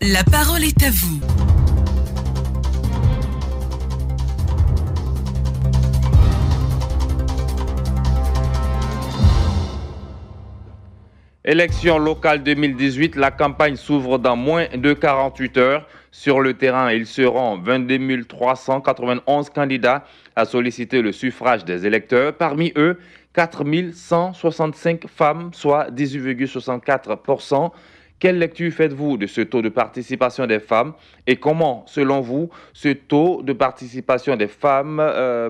La parole est à vous. Élection locale 2018, la campagne s'ouvre dans moins de 48 heures. Sur le terrain, ils seront 22 391 candidats à solliciter le suffrage des électeurs. Parmi eux, 4 165 femmes, soit 18,64%. Quelle lecture faites-vous de ce taux de participation des femmes et comment, selon vous, ce taux de participation des femmes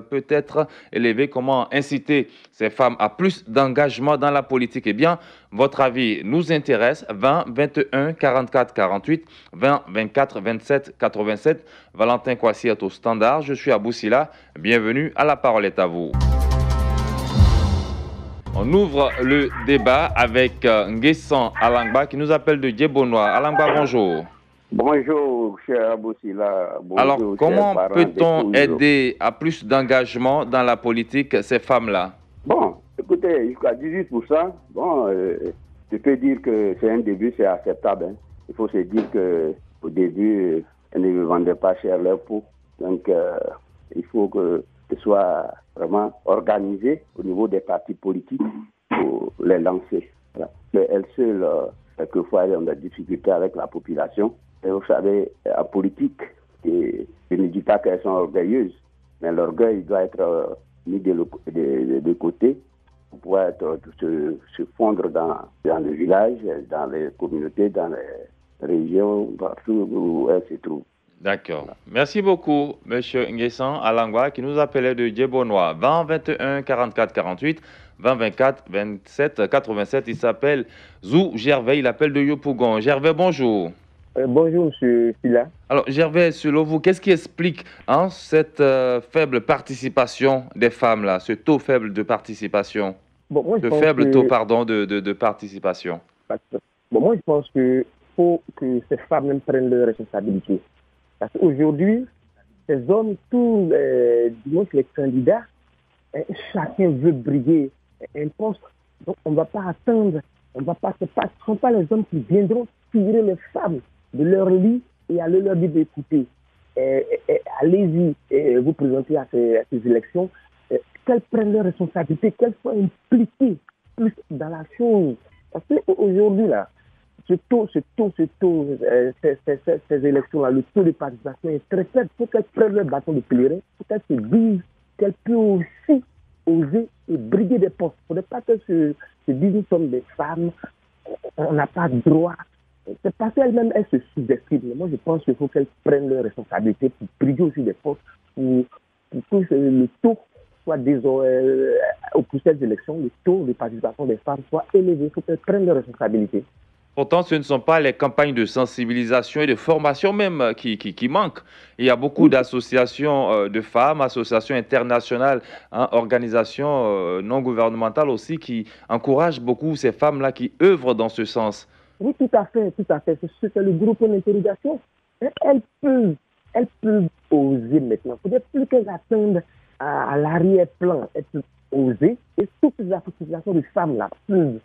peut être élevé? Comment inciter ces femmes à plus d'engagement dans la politique? Eh bien, votre avis nous intéresse. 20 21 44 48, 20 24 27 87. Valentin Kwasi est au standard. Je suis à Boussila. Bienvenue à La Parole est à vous. On ouvre le débat avec Nguessan Alangba qui nous appelle de Djebonois. Alangba, bonjour. Bonjour, cher Aboussila. Alors, comment peut-on aider à plus d'engagement dans la politique ces femmes-là? Bon, écoutez, jusqu'à 18%, bon, je peux dire que c'est un début, c'est acceptable. Hein. Il faut se dire qu'au début, elles ne vendaient pas cher leur peau. Donc, il faut que ce soit vraiment organisé au niveau des partis politiques pour les lancer. Voilà. Mais elles seules, quelquefois, elles ont des difficultés avec la population. Et vous savez, en politique, je ne dis pas qu'elles sont orgueilleuses, mais l'orgueil doit être mis de côté pour pouvoir se fondre dans le village, dans les communautés, dans les régions, partout où elles se trouvent. D'accord. Merci beaucoup, M. Nguessan Alangwa, qui nous appelait de Djebonois. 20 21 44 48, 20 24 27 87. Il s'appelle Zou Gervais. Il appelle de Yopougon. Gervais, bonjour. Bonjour, M. Fila. Alors, Gervais, selon vous, qu'est-ce qui explique cette faible participation des femmes, là, ce taux faible de participation? Bon, moi, taux, pardon, de participation. Bon, moi, je pense qu'il faut que ces femmes même prennent leurs responsabilités. Parce qu'aujourd'hui, ces hommes, tous les candidats, chacun veut briguer un poste. Donc, on ne va pas attendre, ce ne sont pas les hommes qui viendront tirer les femmes de leur lit et aller leur dire d'écouter. Allez-y vous présenter à ces élections, qu'elles prennent leurs responsabilités, qu'elles soient impliquées plus dans la chose. Parce qu'aujourd'hui, là, ces élections-là, le taux de participation est très faible. Il faut qu'elles prennent leur bâton de pèlerin, il faut qu'elles se disent qu'elles peuvent aussi oser et briguer des postes. Il ne faudrait pas qu'elles se disent nous sommes des femmes, on n'a pas de droit. C'est parce qu'elles-mêmes, elles se sous-estiment. Mais moi, je pense qu'il faut qu'elles prennent leurs responsabilités pour briguer aussi des postes, pour que le taux soit aux prochaines élections, le taux de participation des femmes soit élevé. Il faut qu'elles prennent leurs responsabilités. Pourtant, ce ne sont pas les campagnes de sensibilisation et de formation même qui manquent. Il y a beaucoup d'associations de femmes, associations internationales, organisations non gouvernementales aussi qui encouragent beaucoup ces femmes-là qui œuvrent dans ce sens. Oui, tout à fait. C'est le groupe d'interrogation. Elles peuvent oser maintenant. Il ne faudrait plus qu'elles attendent à l'arrière-plan. Elles peuvent oser. Et toutes les associations de femmes-là peuvent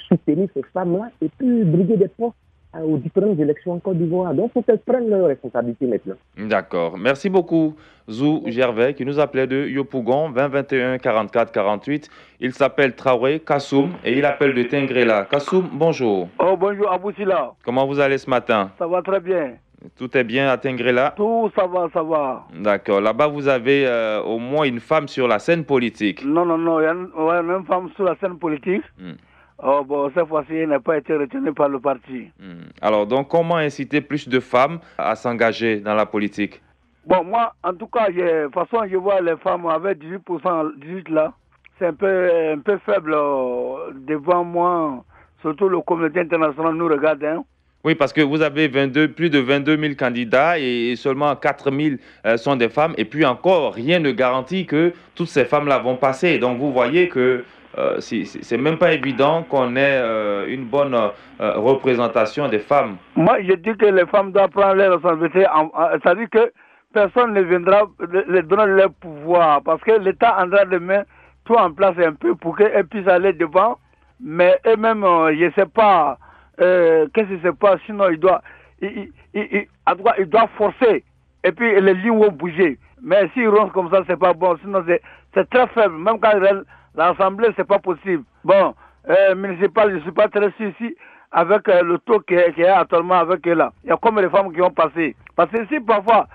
soutenir ces femmes-là et puis briguer des postes aux différentes élections en Côte d'Ivoire. Donc, il faut qu'elles prennent leurs responsabilités maintenant. D'accord. Merci beaucoup, Zou Gervais, qui nous appelait de Yopougon, 20 21 44 48. Il s'appelle Traoré Kassoum et il appelle de Tingrela. Kassoum, bonjour. Oh, bonjour, Aboussila. Comment vous allez ce matin? Ça va très bien. Tout est bien à Tingrela? Tout, ça va. D'accord. Là-bas, vous avez au moins une femme sur la scène politique. Non, il y a une femme sur la scène politique. Oh, bon, cette fois-ci, elle n'a pas été retenue par le parti. Alors, donc, comment inciter plus de femmes à s'engager dans la politique? Bon, moi, en tout cas, de toute façon, je vois les femmes avec 18%, 18 là, c'est un peu faible devant moi, surtout le communauté international nous regarde. Hein. Oui, parce que vous avez plus de 22 000 candidats et seulement 4 000 sont des femmes. Et puis encore, rien ne garantit que toutes ces femmes-là vont passer. Donc, vous voyez que c'est même pas évident qu'on ait une bonne représentation des femmes. Moi, je dis que les femmes doivent prendre leurs responsabilités. C'est-à-dire que personne ne viendra les donner leur pouvoir parce que l'État en train de mettre tout en place un peu pour qu'elles puissent aller devant. Mais eux-mêmes, je ne sais pas qu'est-ce qui se passe. Sinon, en tout cas, il doit forcer. Et puis les lignes vont bouger. Mais s'ils roncent comme ça, c'est pas bon. Sinon, c'est très faible. Même quand l'Assemblée, c'est pas possible. Bon, municipal, je suis pas très sûr ici avec le taux qui est actuellement avec eux là. Il y a comme les femmes qui ont passé. Parce que si parfois,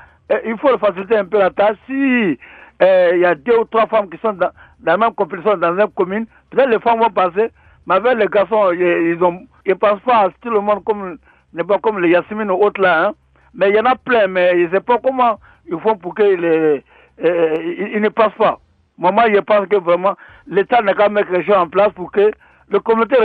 il faut faciliter un peu la tâche. Si il y a 2 ou 3 femmes qui sont dans la même compétition dans la même commune, peut-être les femmes vont passer. Mais avec les garçons, ils pensent pas à tout le monde n'est pas comme les Yasmine ou autres là. Hein. Mais il y en a plein, mais ils ne savent pas comment ils font pour qu'ils ne passent pas. Moi, je pense que vraiment, l'État n'a qu'à mettre les choses en place pour que le comité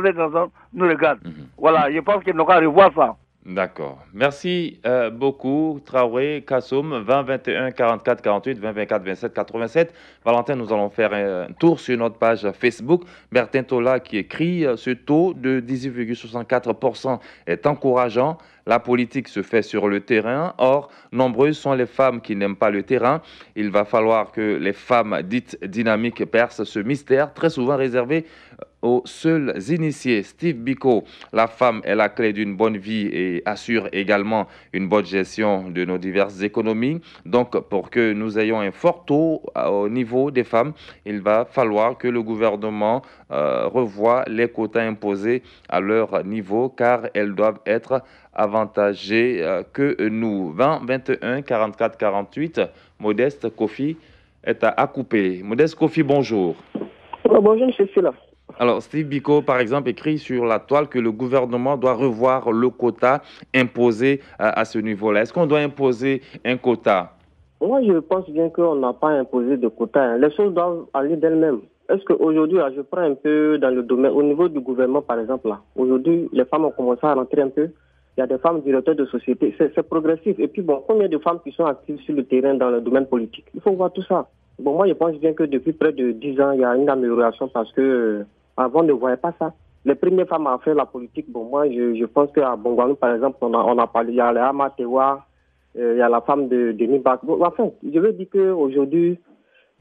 international nous regarde. Voilà, je pense qu'il n'a qu'à revoir ça. D'accord. Merci beaucoup, Traoré, Kassoum, 20 21 44 48, 20 24 27 87. Valentin, nous allons faire un tour sur notre page Facebook. Bertin Tola qui écrit « Ce taux de 18,64% est encourageant. La politique se fait sur le terrain. Or, nombreuses sont les femmes qui n'aiment pas le terrain. Il va falloir que les femmes dites dynamiques percent ce mystère, très souvent réservé aux seuls initiés. Steve Biko, la femme est la clé d'une bonne vie et assure également une bonne gestion de nos diverses économies. Donc, pour que nous ayons un fort taux au niveau des femmes, il va falloir que le gouvernement revoie les quotas imposés à leur niveau, car elles doivent être avantagées que nous. 20 21 44 48, Modeste Kofi est à couper. Modeste Kofi, bonjour. Bonjour, monsieur Silla. Alors, Steve Biko, par exemple, écrit sur la toile que le gouvernement doit revoir le quota imposé à ce niveau-là. Est-ce qu'on doit imposer un quota? Moi, je pense bien qu'on n'a pas imposé de quota. Les choses doivent aller d'elles-mêmes. Est-ce qu'aujourd'hui, je prends un peu dans le domaine, au niveau du gouvernement, par exemple, là, aujourd'hui, les femmes ont commencé à rentrer un peu. Il y a des femmes directeurs de société. C'est progressif. Et puis, bon, combien de femmes qui sont actives sur le terrain dans le domaine politique? Il faut voir tout ça. Bon, moi, je pense bien que depuis près de 10 ans, il y a une amélioration parce que avant, on ne voyait pas ça. Les premières femmes à faire la politique, bon, moi, je pense qu'à Bongwanou, par exemple, on a parlé, il y a les Amatewa, il y a la femme de Denis Bak. Bon, enfin, je veux dire qu'aujourd'hui,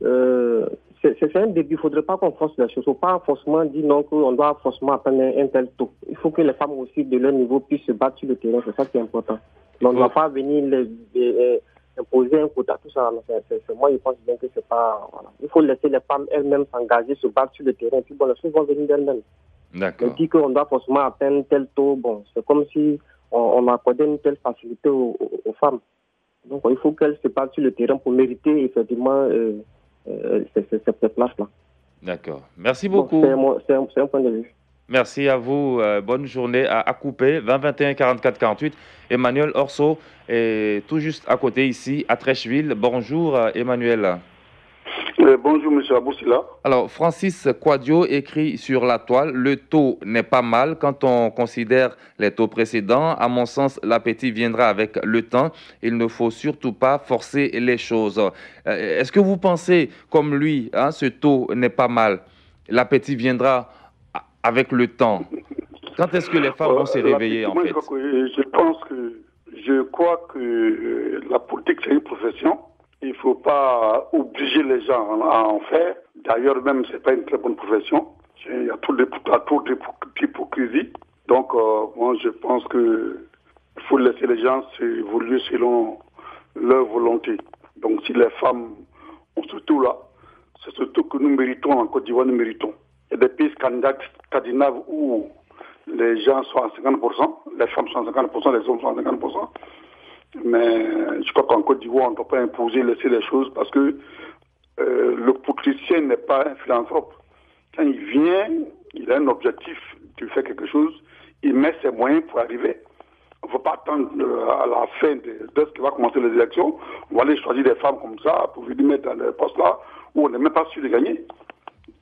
c'est un début. Il ne faudrait pas qu'on force les choses. Il ne faut pas forcément dire non, qu'on doit forcément atteindre un tel taux. Il faut que les femmes aussi, de leur niveau, puissent se battre sur le terrain. C'est ça qui est important. Donc, on ne doit pas venir imposer un quota, tout ça. Moi, je pense bien que c'est pas... Voilà. Il faut laisser les femmes elles-mêmes s'engager, se battre sur le terrain. Puis bon, les choses vont venir d'elles-mêmes. D'accord. On dit qu'on doit forcément atteindre tel taux. Bon, c'est comme si on accordait une telle facilité aux femmes. Donc, il faut qu'elles se battent sur le terrain pour mériter effectivement cette place-là. D'accord. Merci beaucoup. Bon, c'est un point de vue. Merci à vous. Bonne journée à couper. 20 21 44 48. Emmanuel Orso est tout juste à côté ici, à Trècheville. Bonjour, Emmanuel. Bonjour, M. Aboussila. Alors, Francis Quadio écrit sur la toile, le taux n'est pas mal quand on considère les taux précédents. À mon sens, l'appétit viendra avec le temps. Il ne faut surtout pas forcer les choses. Est-ce que vous pensez, comme lui, ce taux n'est pas mal? L'appétit viendra avec le temps. Quand est-ce que les femmes vont se réveiller, en fait? Je crois que la politique, c'est une profession. Il ne faut pas obliger les gens à en faire. D'ailleurs, même, ce n'est pas une très bonne profession. Il y a trop d'hypocrisie. Donc, moi, je pense qu'il faut laisser les gens évoluer selon leur volonté. Donc, si les femmes ont ce tout-là, c'est ce tout que nous méritons, en Côte d'Ivoire, nous méritons. Il y a des pays scandinaves où les gens sont à 50%, les femmes sont à 50%, les hommes sont à 50%. Mais je crois qu'en Côte d'Ivoire, on ne doit pas imposer, laisser les choses parce que le politicien n'est pas un philanthrope. Quand il vient, il a un objectif de faire quelque chose, il met ses moyens pour arriver. On ne faut pas attendre à la fin de ce qui va commencer les élections. On va aller choisir des femmes comme ça pour venir mettre dans les postes là où on n'est même pas sûr de gagner.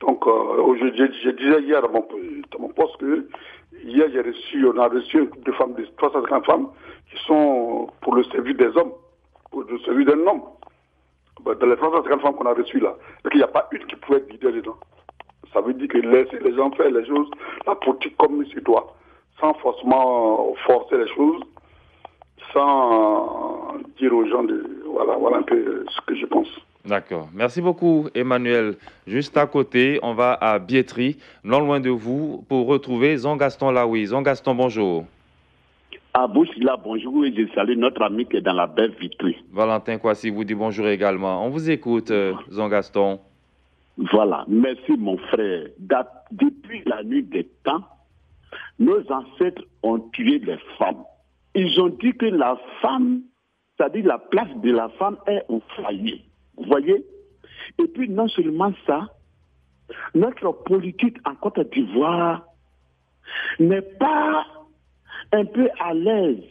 Donc, je disais hier dans mon poste que hier, on a reçu un groupe de femmes, de 350 femmes, qui sont pour le service des hommes, pour le service d'un homme. Dans les 350 femmes qu'on a reçues là, il n'y a pas une qui pouvait être leader dedans. Ça veut dire que laisser les gens faire les choses, la politique comme il se doit, sans forcément forcer les choses, sans dire aux gens voilà un peu ce que je pense. D'accord. Merci beaucoup, Emmanuel. Juste à côté, on va à Biétry, non loin de vous, pour retrouver Jean-Gaston Laoui. Jean-Gaston, bonjour. À Boussila, bonjour, et je salue notre ami qui est dans la belle vitrine. Valentin Kwasi vous dit bonjour également. On vous écoute, Jean Gaston. Voilà, merci mon frère. Depuis la nuit des temps, nos ancêtres ont tué les femmes. Ils ont dit que la femme, c'est-à-dire la place de la femme est au foyer. Vous voyez? Et puis non seulement ça, notre politique en Côte d'Ivoire n'est pas un peu à l'aise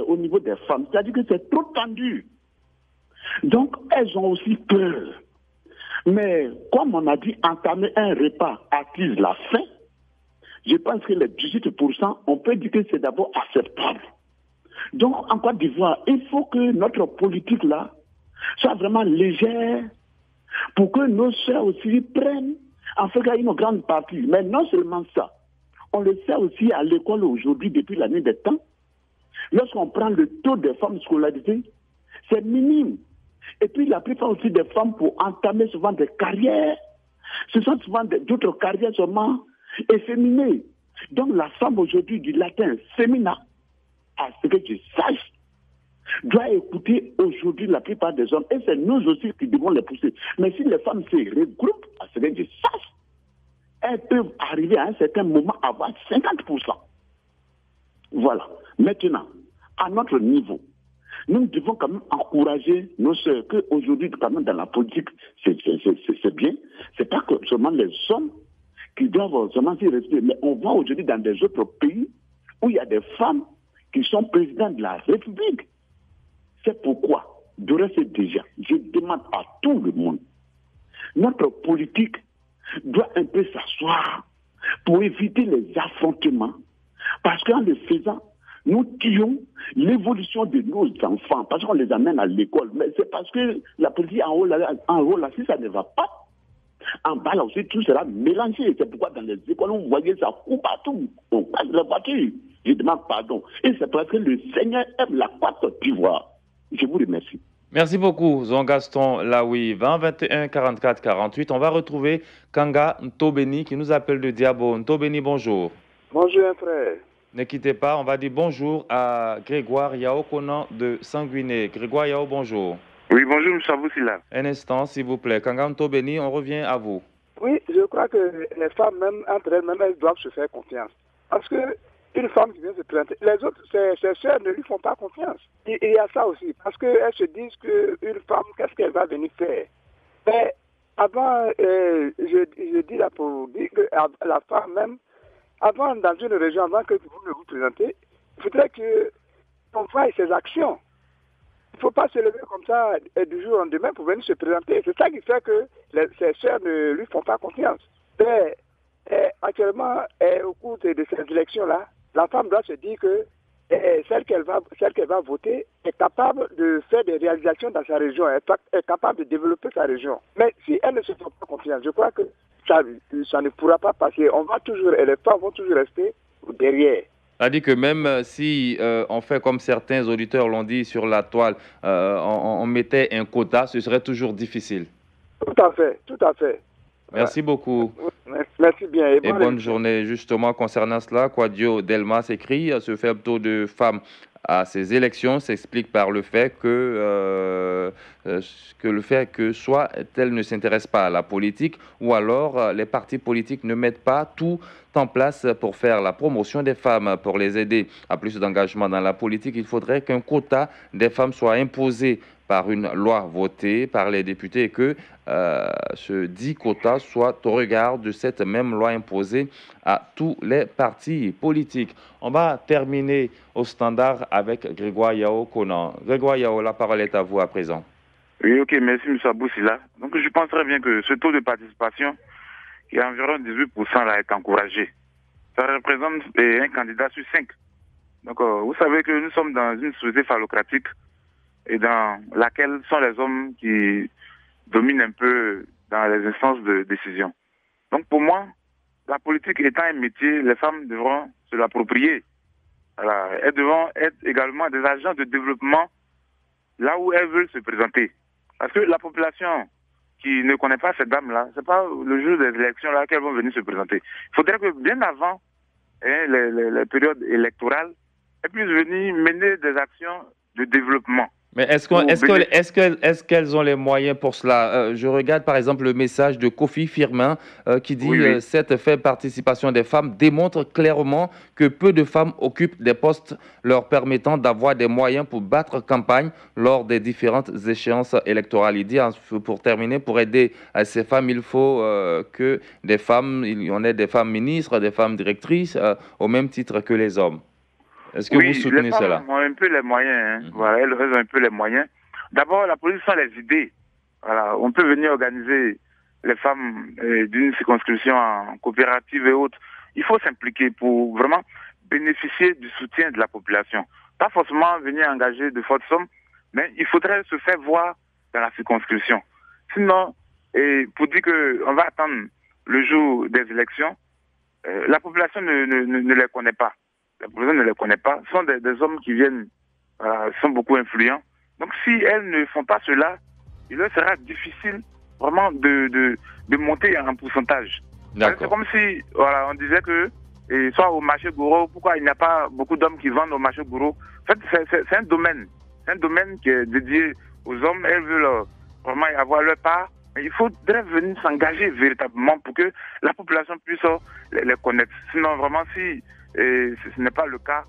au niveau des femmes. C'est-à-dire que c'est trop tendu. Donc, elles ont aussi peur. Mais comme on a dit, entamer un repas attise la faim, je pense que les 18%, on peut dire que c'est d'abord acceptable. Donc, en Côte d'Ivoire, il faut que notre politique là soit vraiment légère pour que nos soeurs aussi prennent en fait une grande partie. Mais non seulement ça, on le sait aussi à l'école aujourd'hui depuis la nuit des temps. Lorsqu'on prend le taux des femmes scolarisées, c'est minime. Et puis la plupart aussi des femmes pour entamer souvent des carrières, ce sont souvent d'autres carrières seulement efféminées. Donc la femme aujourd'hui du latin féminin, à ce que je sache, doit écouter aujourd'hui la plupart des hommes. Et c'est nous aussi qui devons les pousser. Mais si les femmes se regroupent, à ce que je sache, elles peuvent arriver à un certain moment à avoir 50%. Voilà. Maintenant, à notre niveau, nous devons quand même encourager nos sœurs qu'aujourd'hui, quand même, dans la politique, c'est bien. C'est pas que seulement les hommes qui doivent seulement s'y respecter, mais on voit aujourd'hui dans des autres pays où il y a des femmes qui sont présidents de la République. C'est pourquoi, de rester déjà, je demande à tout le monde, notre politique doit un peu s'asseoir pour éviter les affrontements. Parce qu'en le faisant, nous tuons l'évolution de nos enfants, parce qu'on les amène à l'école. Mais c'est parce que la politique en haut, là, si ça ne va pas, en bas là aussi, tout sera mélangé. C'est pourquoi dans les écoles, vous voyez ça coupe partout. On passe la voiture. Je demande pardon. Et c'est parce que le Seigneur aime la Côte d'Ivoire. Je vous remercie. Merci beaucoup, Jean Gaston Laoui. 20 21 44 48. On va retrouver Kanga Ntobeni qui nous appelle de Diabo. Ntobeni, bonjour. Bonjour, frère. Ne quittez pas, on va dire bonjour à Grégoire Yao Conan de Sanguiné. Grégoire Yao, bonjour. Oui, bonjour, M. Aboussila. Un instant, s'il vous plaît. Kanga Ntobeni, on revient à vous. Oui, je crois que les femmes, même entre elles-mêmes, elles doivent se faire confiance. Parce que une femme qui vient se présenter, les autres, ses soeurs ne lui font pas confiance. Il y a ça aussi, parce qu'elles se disent qu'une femme, qu'est-ce qu'elle va venir faire? Mais avant, je dis là pour dire que la femme même, avant, dans une région, avant que vous ne vous présentez, il faudrait qu'on voie ses actions. Il ne faut pas se lever comme ça du jour au lendemain pour venir se présenter. C'est ça qui fait que ses soeurs ne lui font pas confiance. Mais actuellement, au cours de ces élections-là, la femme doit se dire que celle qu'elle va voter est capable de faire des réalisations dans sa région, est capable de développer sa région. Mais si elle ne se fait pas confiance, je crois que ça ne pourra pas passer. Les femmes vont toujours rester derrière. C'est-à-dire que même si on fait comme certains auditeurs l'ont dit sur la toile, on mettait un quota, ce serait toujours difficile. Tout à fait, tout à fait. Merci beaucoup. Merci bien. Et bonne journée. Justement, concernant cela, Quadio Delmas écrit ce faible taux de femmes à ces élections s'explique par le fait que soit elles ne s'intéressent pas à la politique ou alors les partis politiques ne mettent pas tout en place pour faire la promotion des femmes, pour les aider à plus d'engagement dans la politique. Il faudrait qu'un quota des femmes soit imposé par une loi votée par les députés et que ce dit quota soit au regard de cette même loi imposée à tous les partis politiques. On va terminer au standard avec Grégoire Yao Conan. Grégoire Yao, la parole est à vous à présent. Oui, ok, merci M. Aboussila. Donc je pense très bien que ce taux de participation qui est environ 18% là, est encouragé. Ça représente un candidat sur 5. Donc vous savez que nous sommes dans une société phallocratique et dans laquelle sont les hommes qui dominent un peu dans les instances de décision. Donc pour moi, la politique étant un métier, les femmes devront se l'approprier. Voilà. Elles devront être également des agents de développement là où elles veulent se présenter. Parce que la population qui ne connaît pas cette dame-là, c'est pas le jour des élections-là qu'elles vont venir se présenter. Il faudrait que bien avant les périodes électorales, elles puissent venir mener des actions de développement. Mais est-ce qu'elles ont les moyens pour cela? Je regarde par exemple le message de Kofi Firmin qui dit cette faible participation des femmes démontre clairement que peu de femmes occupent des postes leur permettant d'avoir des moyens pour battre campagne lors des différentes échéances électorales. Il dit, pour terminer, pour aider ces femmes, il faut que des femmes, il y en ait des femmes ministres, des femmes directrices, au même titre que les hommes. Est-ce que vous soutenez cela? Les femmes ont un peu les moyens. Voilà, elles ont un peu les moyens. D'abord, la politique, sont les idées. Voilà, on peut venir organiser les femmes d'une circonscription en coopérative et autres. Il faut s'impliquer pour vraiment bénéficier du soutien de la population. Pas forcément venir engager de fortes sommes, mais il faudrait se faire voir dans la circonscription. Sinon, pour dire qu'on va attendre le jour des élections, la population ne les connaît pas. La population ne les connaît pas. Ce sont des hommes qui viennent, sont beaucoup influents. Donc si elles ne font pas cela, il leur sera difficile vraiment de monter en pourcentage. C'est comme si on disait que, soit au marché Gouro, pourquoi il n'y a pas beaucoup d'hommes qui vendent au marché Gouro? En fait, c'est un domaine. C'est un domaine qui est dédié aux hommes. Elles veulent vraiment avoir leur part. Mais il faudrait venir s'engager véritablement pour que la population puisse les connaître. Sinon, vraiment, si ce n'est pas le cas,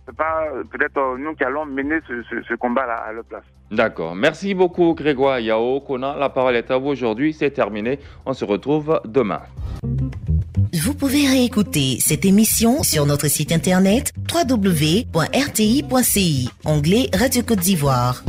c'est pas peut-être nous qui allons mener ce combat-là à leur place. D'accord. Merci beaucoup, Grégoire Yao Kona. La parole est à vous aujourd'hui. C'est terminé. On se retrouve demain. Vous pouvez réécouter cette émission sur notre site internet www.rti.ci, onglet Radio Côte d'Ivoire.